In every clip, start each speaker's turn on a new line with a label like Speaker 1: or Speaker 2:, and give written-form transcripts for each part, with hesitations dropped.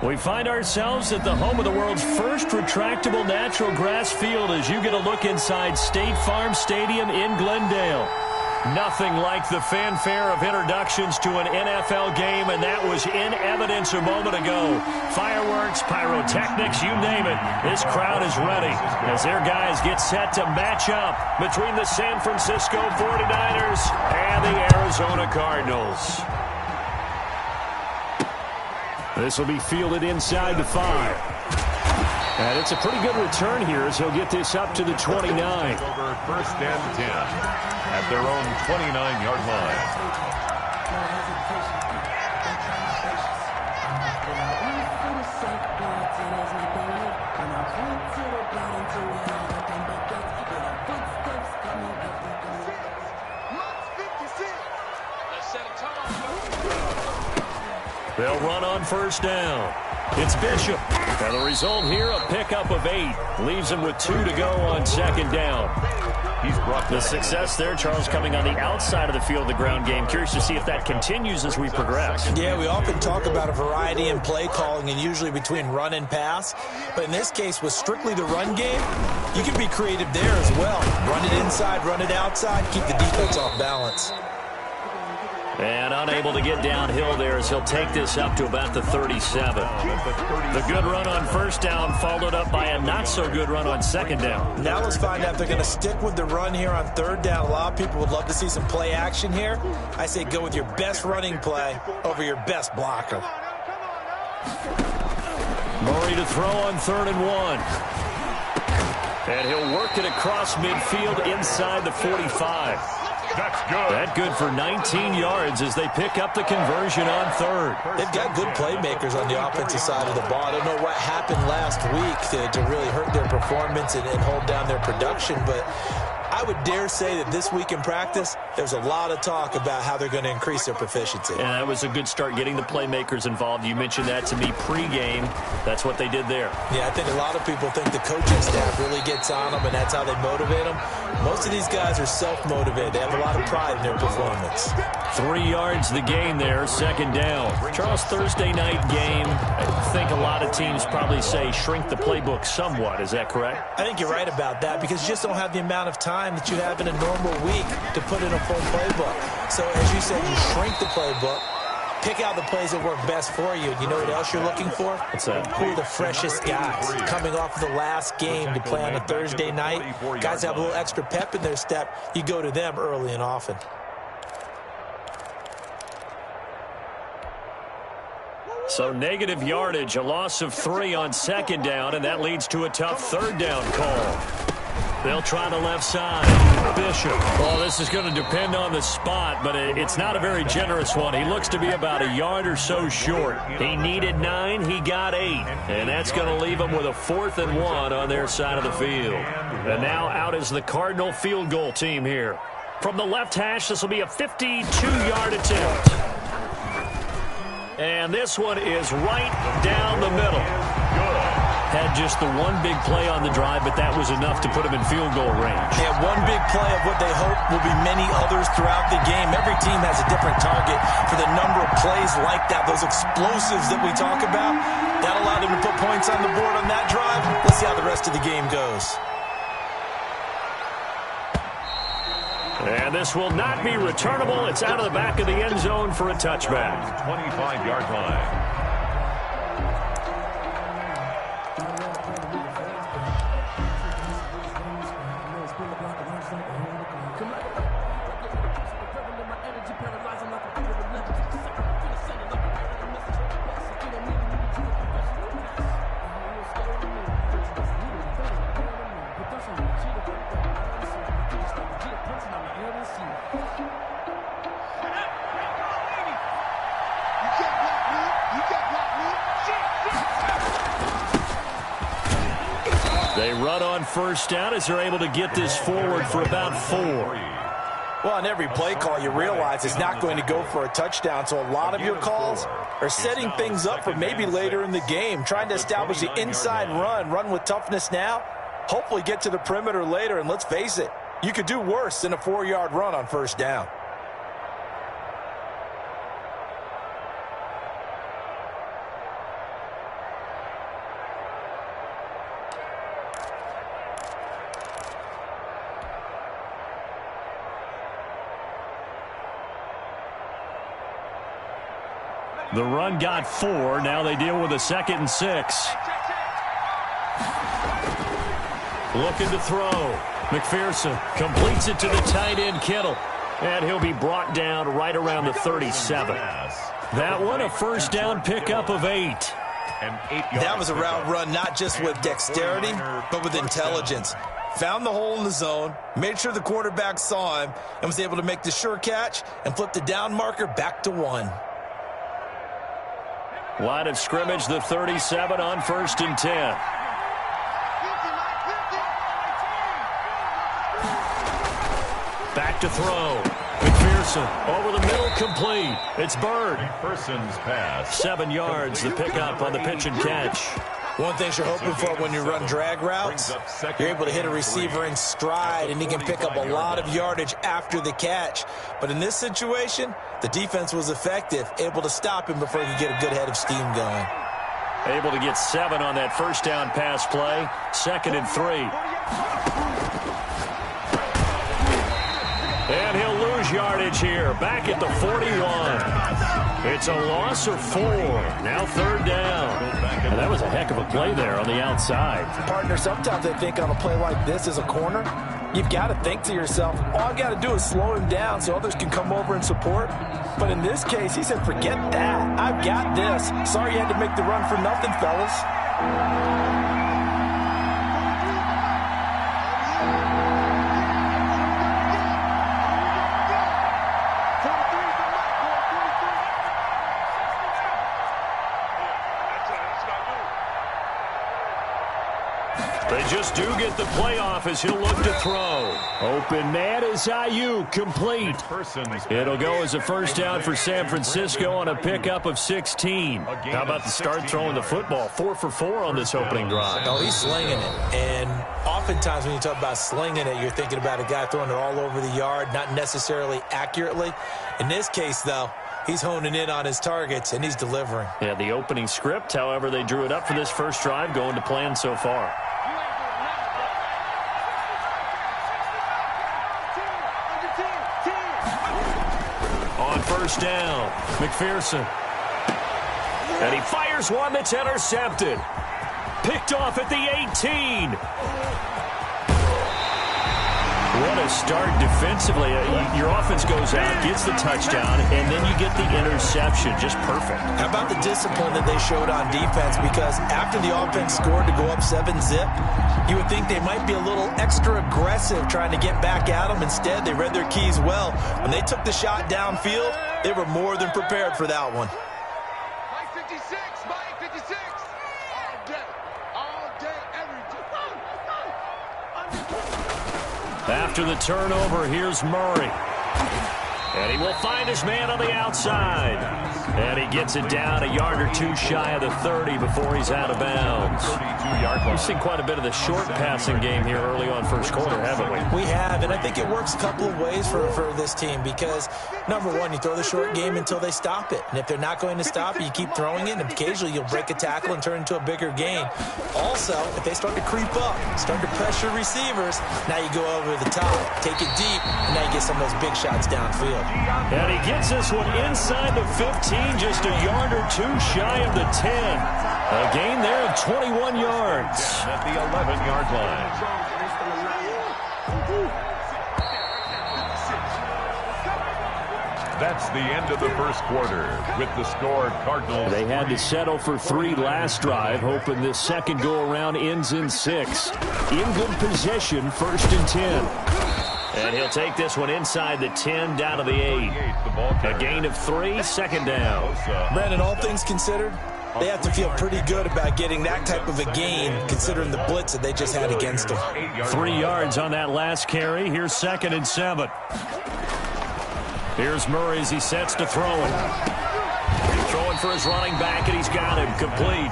Speaker 1: We find ourselves at the home of the world's first retractable natural grass field as you get a look inside State Farm Stadium in Glendale. Nothing like the fanfare of introductions to an NFL game, and that was in evidence a moment ago. Fireworks, pyrotechnics, you name it. This crowd is ready as their guys get set to match up between the San Francisco 49ers and the Arizona Cardinals. This will be fielded inside the 5. And it's a pretty good return here as he'll get this up to the 29.
Speaker 2: Over first and 10 at their own 29-yard line.
Speaker 1: They'll run on first down. It's Bishop. And the result here, a pickup of 8. Leaves him with 2 to go on second down.
Speaker 2: He's brought
Speaker 1: the success there, Charles, coming on the outside of the field of the ground game. Curious to see if that continues as we progress.
Speaker 3: Yeah, we often talk about a variety in play calling and usually between run and pass. But in this case, with strictly the run game, you can be creative there as well. Run it inside, run it outside, keep the defense off balance.
Speaker 1: And unable to get downhill there as he'll take this up to about the 37. The good run on first down followed up by a not-so-good run on second down.
Speaker 3: Now let's find out if they're going to stick with the run here on third down. A lot of people would love to see some play action here. I say go with your best running play over your best blocker.
Speaker 1: Murray to throw on 3rd and 1. And he'll work it across midfield inside the 45.
Speaker 2: That's good.
Speaker 1: That good for 19 yards as they pick up the conversion on 3rd.
Speaker 3: They've got good playmakers on the offensive side of the ball. I don't know what happened last week to really hurt their performance and hold down their production, but I would dare say that this week in practice, there's a lot of talk about how they're going to increase their proficiency.
Speaker 1: And that was a good start getting the playmakers involved. You mentioned that to me pregame. That's what they did there.
Speaker 3: Yeah, I think a lot of people think the coaching staff really gets on them, and that's how they motivate them. Most of these guys are self-motivated. They have a lot of pride in their performance.
Speaker 1: 3 yards the gain there, second down. Charles, Thursday night game, I think a lot of teams probably say shrink the playbook somewhat. Is that correct?
Speaker 3: I think you're right about that because you just don't have the amount of time that you have in a normal week to put in a full playbook. So as you said, you shrink the playbook, pick out the plays that work best for you. You know what else you're looking for?
Speaker 1: What's that?
Speaker 3: Who are the freshest guys coming off of the last game to play on a Thursday night? Guys have a little extra pep in their step. You go to them early and often.
Speaker 1: So negative yardage, a loss of 3 on second down, and that leads to a tough third down call. They'll try the left side. Bishop. Well, this is going to depend on the spot, but it's not a very generous one. He looks to be about a yard or so short. He needed 9. He got 8. And that's going to leave him with a 4th and 1 on their side of the field. And now out is the Cardinal field goal team here. From the left hash, this will be a 52-yard attempt. And this one is right down the middle. Had just the one big play on the drive, but that was enough to put him in field goal range.
Speaker 3: Yeah, one big play of what they hope will be many others throughout the game. Every team has a different target for the number of plays like that, those explosives that we talk about. That allowed them to put points on the board on that drive. Let's see how the rest of the game goes.
Speaker 1: And this will not be returnable. It's out of the back of the end zone for a touchback.
Speaker 2: 25-yard line.
Speaker 1: They run on first down as they're able to get this forward for about 4.
Speaker 3: Well, on every play call, you realize it's not going to go for a touchdown, so a lot of your calls are setting things up for maybe later in the game, trying to establish the inside run with toughness now, hopefully get to the perimeter later, and let's face it, you could do worse than a 4-yard run on first down.
Speaker 1: The run got 4. Now they deal with a 2nd and 6. Looking to throw. McPherson completes it to the tight end, Kittle. And he'll be brought down right around the 37. That one, a first down pickup of 8.
Speaker 3: That was a route run not just with dexterity, but with intelligence. Found the hole in the zone, made sure the quarterback saw him, and was able to make the sure catch and flip the down marker back to 1.
Speaker 1: Line of scrimmage, the 37 on 1st and 10. Back to throw. McPherson over the middle, complete. It's Bird.
Speaker 2: McPherson's pass.
Speaker 1: 7 yards, the pickup on the pitch and catch.
Speaker 3: One thing you're hoping for when you run drag routes, you're able to hit a receiver in stride, and he can pick up a lot of yardage after the catch. But in this situation, the defense was effective, able to stop him before he could get a good head of steam going.
Speaker 1: Able to get 7 on that first down pass play. 2nd and 3. And he'll lose yardage here. Back at the 41. It's a loss of 4. Now 3rd down. And that was a heck of a play there on the outside.
Speaker 3: Partner, sometimes I think on a play like this as a corner, you've got to think to yourself, all I've got to do is slow him down so others can come over and support. But in this case, he said, forget that. I've got this. Sorry you had to make the run for nothing, fellas.
Speaker 1: They just do get the playoff as he'll look to throw. Open man is Ayuk, complete. It'll go as a first down for San Francisco on a pickup of 16. How about the start throwing the football? 4 for 4 on this opening drive.
Speaker 3: Oh, he's slinging it. And oftentimes when you talk about slinging it, you're thinking about a guy throwing it all over the yard, not necessarily accurately. In this case, though, he's honing in on his targets, and he's delivering.
Speaker 1: Yeah, the opening script, however, they drew it up for this first drive, going to plan so far. On first down, McPherson. And he fires one that's intercepted. Picked off at the 18. What a start defensively. Your offense goes out, gets the touchdown, and then you get the interception. Just perfect.
Speaker 3: How about the discipline that they showed on defense? Because after the offense scored to go up 7-zip, you would think they might be a little extra aggressive trying to get back at them. Instead, they read their keys well. When they took the shot downfield, they were more than prepared for that one.
Speaker 4: Mike 56, Mike 56. All day, every day.
Speaker 1: After the turnover, here's Murray. And he will find his man on the outside. And he gets it down a yard or two shy of the 30 before he's out of bounds. We've seen quite a bit of the short passing game here early on first quarter, haven't we?
Speaker 3: We have, and I think it works a couple of ways for this team because, number one, you throw the short game until they stop it. And if they're not going to stop it, you keep throwing it, and occasionally you'll break a tackle and turn into a bigger gain. Also, if they start to creep up, start to pressure receivers, now you go over the top, take it deep, and now you get some of those big shots downfield.
Speaker 1: And he gets this one inside the 15, just a yard or two shy of the 10. A gain there of 21 yards.
Speaker 2: At the 11-yard line. That's the end of the first quarter. With the score, Cardinals.
Speaker 1: They had to settle for 3 last drive, hoping this second go-around ends in 6. In good possession, 1st and 10. And he'll take this one inside the 10, down to the 8. A gain of 3, 2nd down.
Speaker 3: Brandon, all things considered, they have to feel pretty good about getting that type of a gain, considering the blitz that they just had against them.
Speaker 1: 3 yards on that last carry. Here's 2nd and 7. Here's Murray as he sets to throw it. Throwing for his running back, and he's got him complete.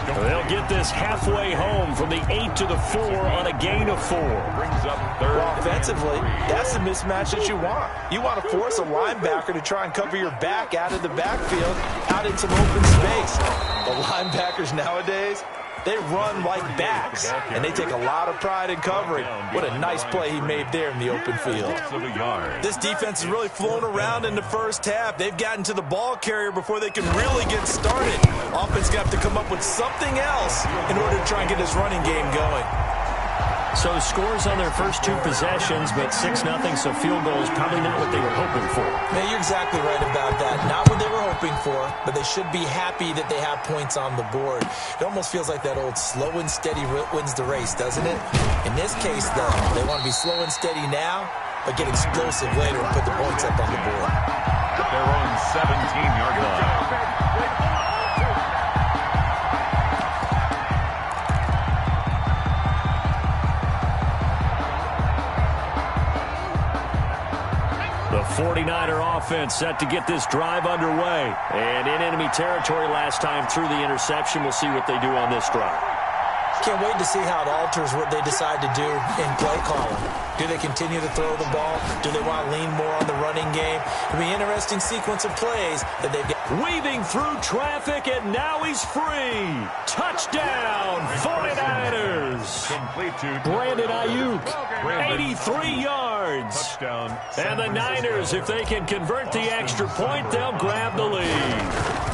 Speaker 1: They'll get this halfway home from the 8 to the 4 on a gain of 4.
Speaker 2: Brings up 3rd.
Speaker 3: Well, offensively, that's the mismatch that you want. You want to force a linebacker to try and cover your back out of the backfield, out in some open space. The linebackers nowadays, They run like backs, and they take a lot of pride in covering. What a nice play he made there in the open field. This defense is really flown around in the first half. They've gotten to the ball carrier before they can really get started. Offense got to come up with something else in order to try and get this running game going.
Speaker 1: So scores on their first 2 possessions, but 6-0, so field goal is probably not what they were hoping for.
Speaker 3: Man, you're exactly right about that. Not what they were hoping for, but they should be happy that they have points on the board. It almost feels like that old slow and steady wins the race, doesn't it? In this case, though, they want to be slow and steady now, but get explosive later and put the points up on the board.
Speaker 2: At their own 17-yard line.
Speaker 1: The 49er offense set to get this drive underway. And in enemy territory last time through the interception. We'll see what they do on this drive.
Speaker 3: Can't wait to see how it alters what they decide to do in play calling. Do they continue to throw the ball? Do they want to lean more on the running game? It'll be an interesting sequence of plays that they've got.
Speaker 1: Weaving through traffic, and now he's free. Touchdown, 49ers.
Speaker 2: Complete to
Speaker 1: Brandon Ayuk, 83 yards.
Speaker 2: Touchdown.
Speaker 1: And the Niners, if they can convert the extra point, they'll grab the lead.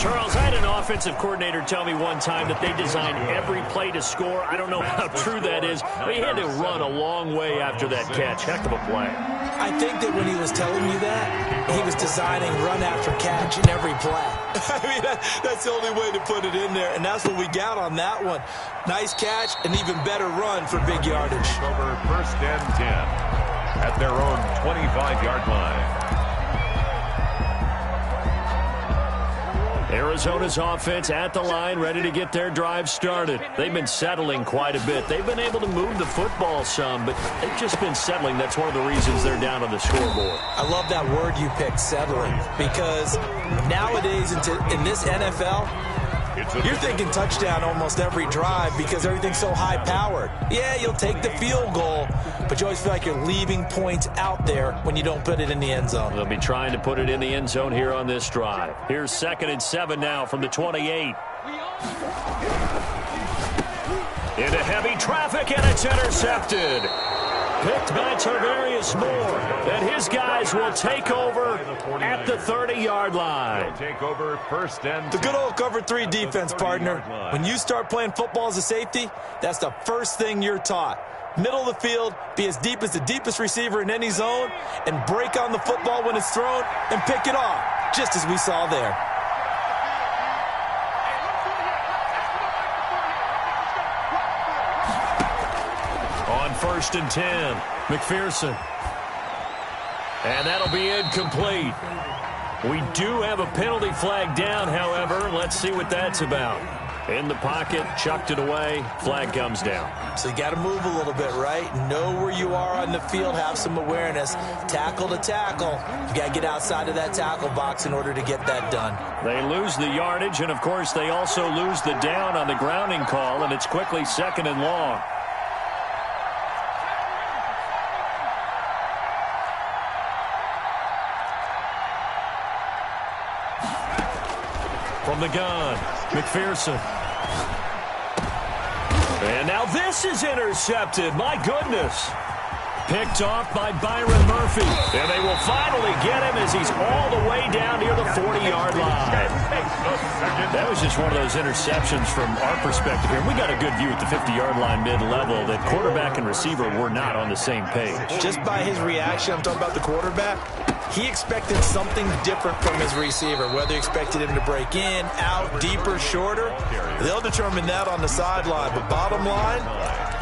Speaker 1: Charles, I had an offensive coordinator tell me one time that they design every play to score. I don't know how true that is, but he had to run a long way after that catch. Heck of a play.
Speaker 3: I think that when he was telling you that, he was designing run after catch in every play. I mean, that's the only way to put it in there, and that's what we got on that one. Nice catch, and even better run for big yardage.
Speaker 2: Over 1st and 10 at their own 25-yard line.
Speaker 1: Arizona's offense at the line, ready to get their drive started. They've been settling quite a bit. They've been able to move the football some, but they've just been settling. That's one of the reasons they're down on the scoreboard.
Speaker 3: I love that word you picked, settling, because nowadays in this NFL, you're thinking touchdown almost every drive because everything's so high-powered. Yeah, you'll take the field goal, but you always feel like you're leaving points out there when you don't put it in the end zone.
Speaker 1: They'll be trying to put it in the end zone here on this drive. Here's 2nd and 7 now from the 28. Into heavy traffic, and it's intercepted. Picked by Tarvarius Moore, and his guys will take over at the 30-yard line.
Speaker 2: Take over 1st and 10.
Speaker 3: The good old cover 3 defense, partner. When you start playing football as a safety, that's the first thing you're taught. Middle of the field, be as deep as the deepest receiver in any zone, and break on the football when it's thrown and pick it off, just as we saw there.
Speaker 1: On 1st and 10, McPherson. And that'll be incomplete. We do have a penalty flag down, however. Let's see what that's about. In the pocket, chucked it away, flag comes down.
Speaker 3: So you got to move a little bit, right? Know where you are on the field, have some awareness. Tackle to tackle. You got to get outside of that tackle box in order to get that done.
Speaker 1: They lose the yardage, and of course they also lose the down on the grounding call, and it's quickly 2nd and long. From the gun, McPherson. And now this is intercepted. My goodness. Picked off by Byron Murphy. And they will finally get him as he's all the way down near the 40-yard line. That was just one of those interceptions from our perspective here. We got a good view at the 50-yard line mid-level that quarterback and receiver were not on the same page.
Speaker 3: Just by his reaction, I'm talking about the quarterback, he expected something different from his receiver, whether he expected him to break in, out, deeper, shorter. They'll determine that on the sideline. But bottom line,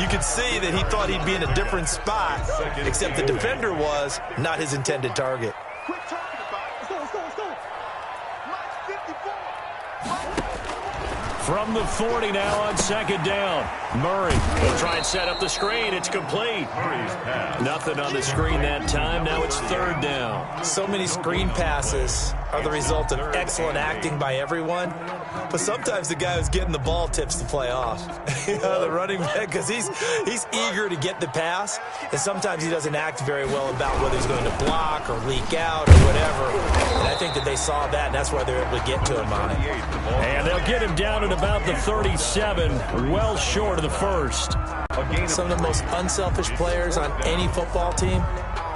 Speaker 3: you could see that he thought he'd be in a different spot, except the defender was not his intended target.
Speaker 4: Quit talking about it. Let's go. Line 54.
Speaker 1: From the 40 now on 2nd down. Murray will try and set up the screen. It's complete. Nothing on the screen that time. Now it's 3rd down.
Speaker 3: So many screen passes are the result of excellent acting by everyone. But sometimes the guy who's getting the ball tips the play off. The running back, because he's eager to get the pass, and sometimes he doesn't act very well about whether he's going to block or leak out or whatever. And I think that they saw that, and that's why they're able to get to him on it.
Speaker 1: And they'll get him down at about the 37, well short of the first.
Speaker 3: Some of the most unselfish players on any football team,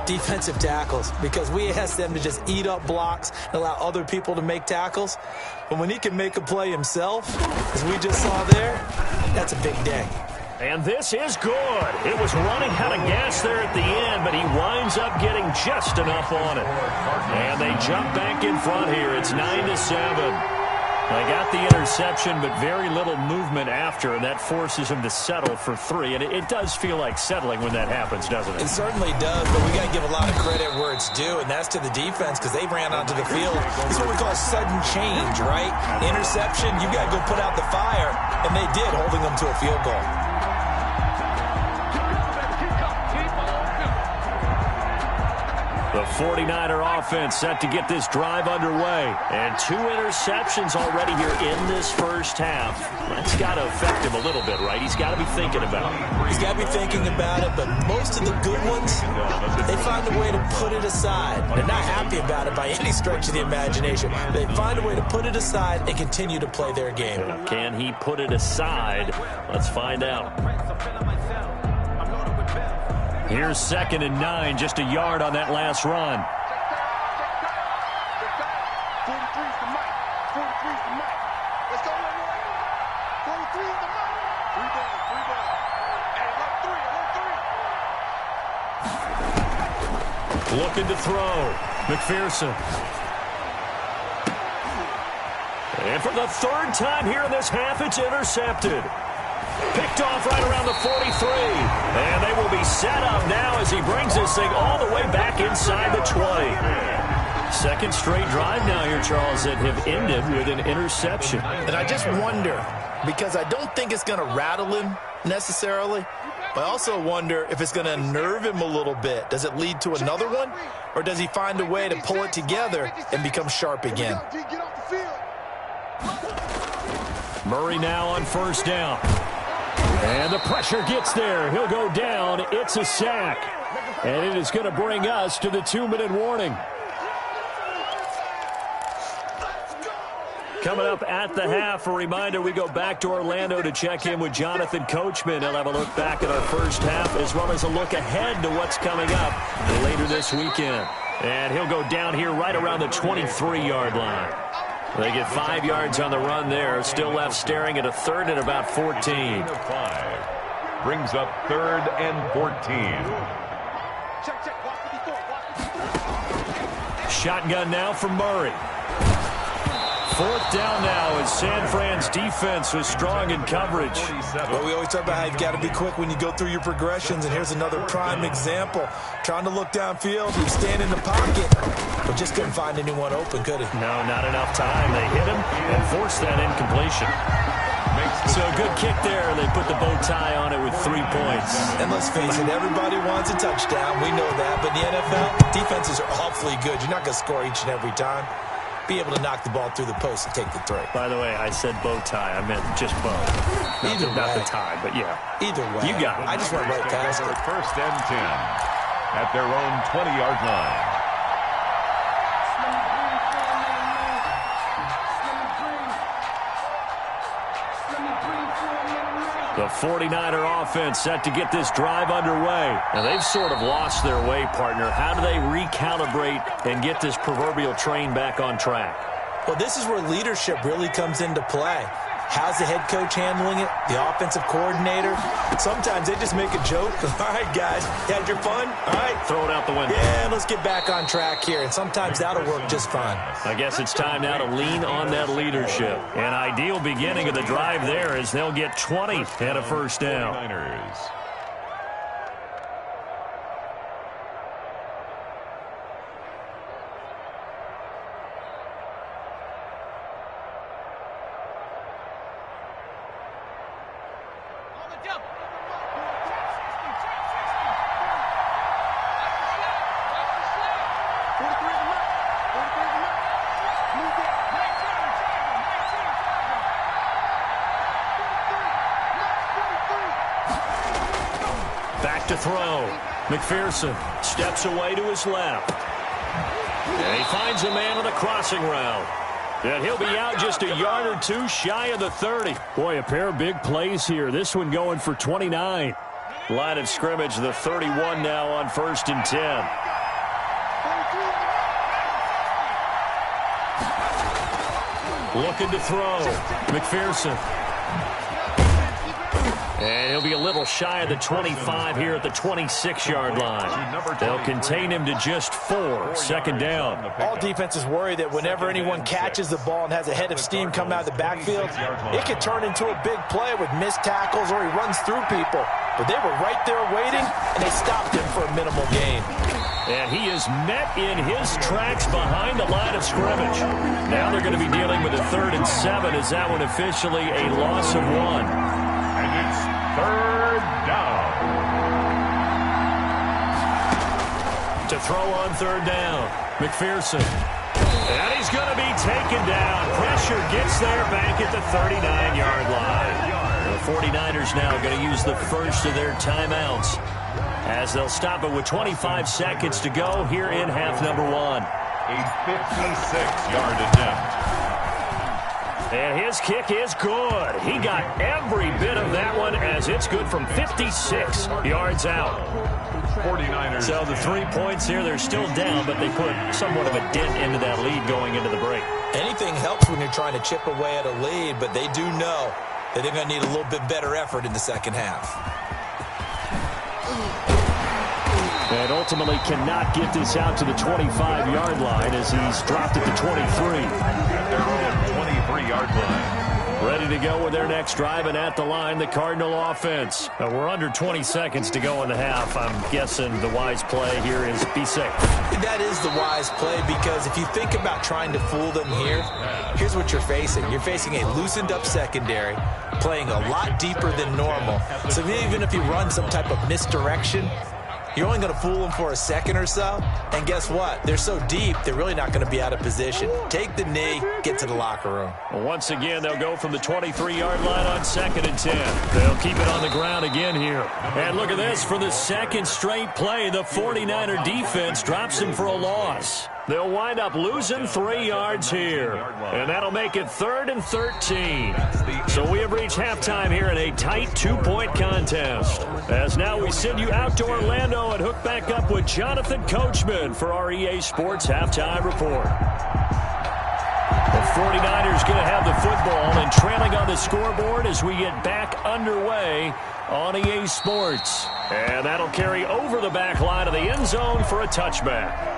Speaker 3: defensive tackles, because we ask them to just eat up blocks and allow other people to make tackles. But when he can make a play himself, as we just saw there, that's a big day.
Speaker 1: And this is good. It was running out of gas there at the end, but he winds up getting just enough on it. And they jump back in front here. It's 9-7. They got the interception, but very little movement after, and that forces him to settle for 3. And it does feel like settling when that happens, doesn't it?
Speaker 3: It certainly does, but we got to give a lot of credit where it's due, and that's to the defense because they ran onto the field. This is what we call sudden change, right? Interception, you got to go put out the fire, and they did, holding them to a field goal.
Speaker 1: The 49er offense set to get this drive underway. And 2 interceptions already here in this first half. That's got to affect him a little bit, right? He's got to be thinking about it.
Speaker 3: He's got to be thinking about it, but most of the good ones, they find a way to put it aside. They're not happy about it by any stretch of the imagination. They find a way to put it aside and continue to play their game.
Speaker 1: Can he put it aside? Let's find out. Here's 2nd and 9, just a yard on that last run.
Speaker 4: 43's the mic. 43's the mic. Let's go, 43's the mic. 3 balls, 3 balls. Hey, look 3, look 3.
Speaker 1: Looking to throw. McPherson. And for the 3rd time here in this half, it's intercepted. Picked off right around the 43. And they will be set up now as he brings this thing all the way back inside the 20. 2nd straight drive now here, Charles, that have ended with an interception.
Speaker 3: And I just wonder, because I don't think it's going to rattle him necessarily, but I also wonder if it's going to unnerve him a little bit. Does it lead to another one? Or does he find a way to pull it together and become sharp again?
Speaker 1: Murray now on 1st down. And the pressure gets there. He'll go down. It's a sack. And it is going to bring us to the 2-minute warning. Coming up at the half, a reminder, we go back to Orlando to check in with Jonathan Coachman. He'll have a look back at our first half as well as a look ahead to what's coming up later this weekend. And he'll go down here right around the 23-yard line. They get 5 yards on the run there. Still left staring at a 3rd and about 14.
Speaker 2: Brings up 3rd and 14.
Speaker 1: Shotgun now for Murray. 4th down now as San Fran's defense was strong in coverage.
Speaker 3: Well, we always talk about how you've got to be quick when you go through your progressions, and here's another prime example. Trying to look downfield, he was standing in the pocket, but just couldn't find anyone open, could he?
Speaker 1: No, not enough time. They hit him and forced that incompletion. So a good kick there. They put the bow tie on it with 3 points.
Speaker 3: And let's face it, everybody wants a touchdown. We know that, but in the NFL, defenses are awfully good. You're not going to score each and every time. Be able to knock the ball through the post and take the throw.
Speaker 1: By the way, I said bow tie. I meant just bow. Not the tie, but yeah.
Speaker 3: Either way.
Speaker 1: You got it.
Speaker 3: I just went right past it.
Speaker 2: 1st and 10 at their own 20-yard line.
Speaker 1: The 49er offense set to get this drive underway. And they've sort of lost their way, partner. How do they recalibrate and get this proverbial train back on track?
Speaker 3: Well, this is where leadership really comes into play. How's the head coach handling it? The offensive coordinator? Sometimes they just make a joke. All right, guys, you had your fun? All right.
Speaker 1: Throw it out the window.
Speaker 3: Yeah, let's get back on track here. And sometimes that'll work just fine.
Speaker 1: I guess it's time now to lean on that leadership. An ideal beginning of the drive there as they'll get 20 and a 1st down.
Speaker 2: 49ers.
Speaker 1: To throw. McPherson steps away to his left. And he finds a man on a crossing route. And he'll be out just a yard or two shy of the 30. Boy, a pair of big plays here. This one going for 29. Line of scrimmage, the 31 now on 1st and 10. Looking to throw. McPherson. And he'll be a little shy of the 25 here at the 26-yard line. They'll contain him to just 4. 2nd down.
Speaker 3: All defenses worry that whenever anyone catches the ball and has a head of steam coming out of the backfield, it could turn into a big play with missed tackles or he runs through people. But they were right there waiting, and they stopped him for a minimal gain.
Speaker 1: And he is met in his tracks behind the line of scrimmage. Now they're going to be dealing with a 3rd and 7. Is that one officially a loss of 1?
Speaker 2: And it's 3rd down.
Speaker 1: To throw on 3rd down, McPherson. And he's going to be taken down. Pressure gets there back at the 39-yard line. The 49ers now going to use the first of their timeouts as they'll stop it with 25 seconds to go here in half number 1.
Speaker 2: A 56-yard attempt.
Speaker 1: And his kick is good. He got every bit of that one as it's good from 56 yards out.
Speaker 2: 49ers.
Speaker 1: So the 3 points here, they're still down, but they put somewhat of a dent into that lead going into the break.
Speaker 3: Anything helps when you're trying to chip away at a lead, but they do know that they're going to need a little bit better effort in the second half.
Speaker 1: And ultimately cannot get this out to the 25-yard line as he's dropped at the 23.
Speaker 2: At their own 23-yard line.
Speaker 1: Ready to go with their next drive, and at the line, the Cardinal offense. We're under 20 seconds to go in the half. I'm guessing the wise play here is be safe.
Speaker 3: That is the wise play, because if you think about trying to fool them here, here's what you're facing. You're facing a loosened up secondary, playing a lot deeper than normal. So even if you run some type of misdirection, you're only going to fool them for a second or so. And guess what? They're so deep, they're really not going to be out of position. Take the knee, get to the locker room.
Speaker 1: Well, once again, they'll go from the 23-yard line on 2nd and 10. They'll keep it on the ground again here. And look at this. For the second straight play, the 49er defense drops him for a loss. They'll wind up losing 3 yards here. And that'll make it 3rd and 13. So we have reached halftime here in a tight 2-point contest. As now we send you out to Orlando and hook back up with Jonathan Coachman for our EA Sports Halftime Report. The 49ers going to have the football and trailing on the scoreboard as we get back underway on EA Sports. And that'll carry over the back line of the end zone for a touchback.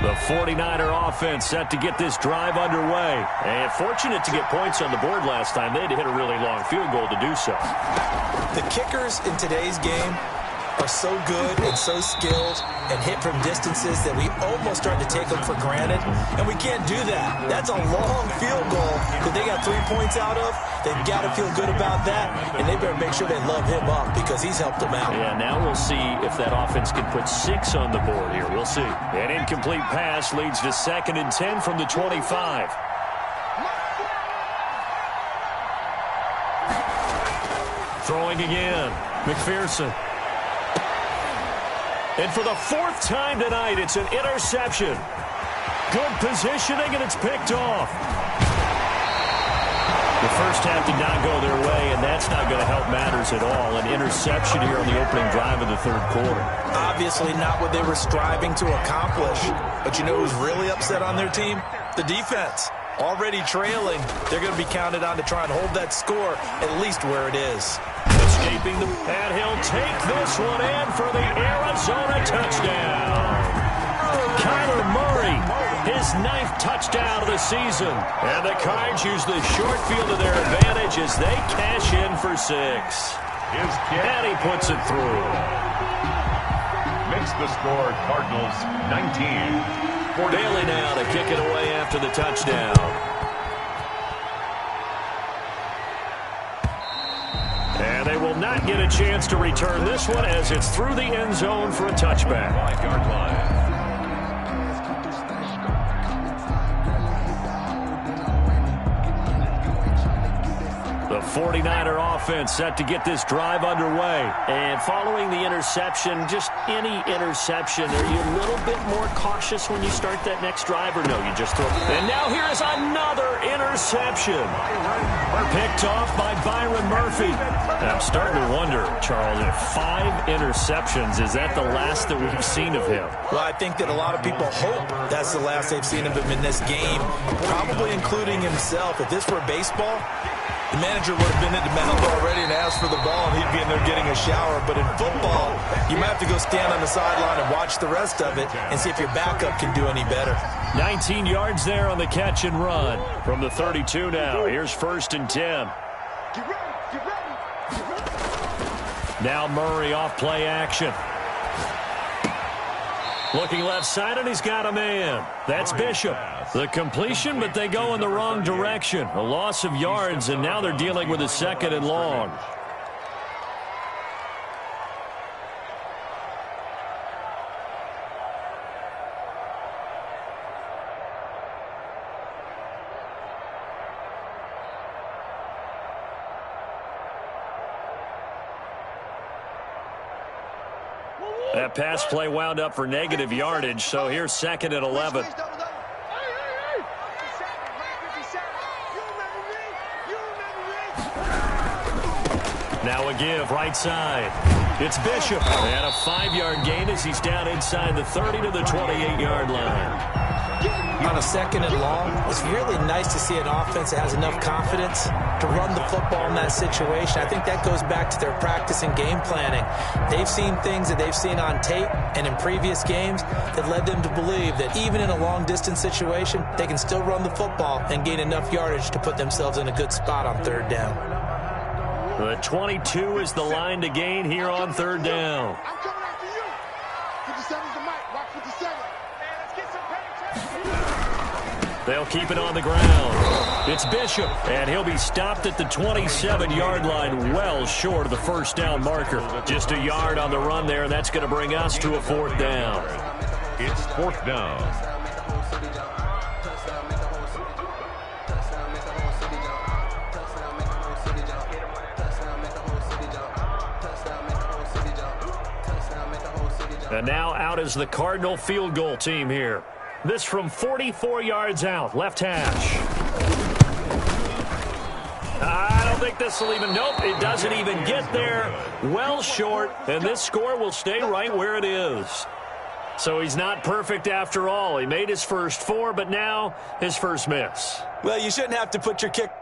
Speaker 1: The 49er offense set to get this drive underway. And fortunate to get points on the board last time. They had to hit a really long field goal to do so.
Speaker 3: The kickers in today's game are so good and so skilled and hit from distances that we almost start to take them for granted. And we can't do that. That's a long field goal that they got 3 points out of. They've got to feel good about that. And they better make sure they love him up because he's helped them out.
Speaker 1: Yeah, now we'll see if that offense can put 6 on the board here. We'll see. An incomplete pass leads to 2nd and 10 from the 25. Throwing again. McPherson. And for the 4th time tonight, it's an interception. Good positioning, and it's picked off. The first half did not go their way, and that's not going to help matters at all. An interception here on the opening drive of the 3rd quarter.
Speaker 3: Obviously not what they were striving to accomplish. But you know who's really upset on their team? The defense. Already trailing, they're going to be counted on to try and hold that score at least where it is.
Speaker 1: Escaping the... And he'll take this one in for the Arizona touchdown. Kyler Murray, his 9th touchdown of the season. And the Cards use the short field to their advantage as they cash in for 6. And he puts it through.
Speaker 2: Makes the score Cardinals 19.
Speaker 1: Bailey now to kick it away after the touchdown. And they will not get a chance to return this one as it's through the end zone for a touchback.
Speaker 2: 5-yard line.
Speaker 1: The 49er offense set to get this drive underway.
Speaker 5: And following the interception, just any interception, are you a little bit more cautious when you start that next drive, or no, you just throw?
Speaker 1: And now here is another interception. Picked off by Byron Murphy. I'm starting to wonder, Charles, if 5 interceptions, is that the last that we've seen of him?
Speaker 3: Well, I think that a lot of people hope that's the last they've seen of him in this game, probably including himself. If this were baseball, the manager would have been in the mound already and asked for the ball, and he'd be in there getting a shower. But in football, you might have to go stand on the sideline and watch the rest of it and see if your backup can do any better.
Speaker 1: 19 yards there on the catch and run. From the 32 now, here's 1st and 10. Now Murray off play action. Looking left side, and he's got a man. That's Bishop. The completion, but they go in the wrong direction. A loss of yards, and now they're dealing with a 2nd and long. That pass play wound up for negative yardage, so here's 2nd and 11. Now a give, right side. It's Bishop. And a 5-yard gain as he's down inside the 30 to the 28-yard line.
Speaker 3: On a 2nd and long, it's really nice to see an offense that has enough confidence to run the football in that situation. I think that goes back to their practice and game planning. They've seen things that they've seen on tape and in previous games that led them to believe that even in a long-distance situation, they can still run the football and gain enough yardage to put themselves in a good spot on 3rd down.
Speaker 1: The 22 is the line to gain here on 3rd down.
Speaker 4: I'm coming after you. 57's the mic. Watch 57. Man, let's get some penetration.
Speaker 1: They'll keep it on the ground. It's Bishop, and he'll be stopped at the 27-yard line, well short of the 1st down marker. Just a yard on the run there, and that's going to bring us to a 4th down.
Speaker 2: It's 4th down.
Speaker 1: And now out is the Cardinal field goal team here. This from 44 yards out, left hash. I don't think this will even, nope, it doesn't even get there. Well short, and this score will stay right where it is. So he's not perfect after all. He made his first 4, but now his first miss.
Speaker 3: Well, you shouldn't have to put your kick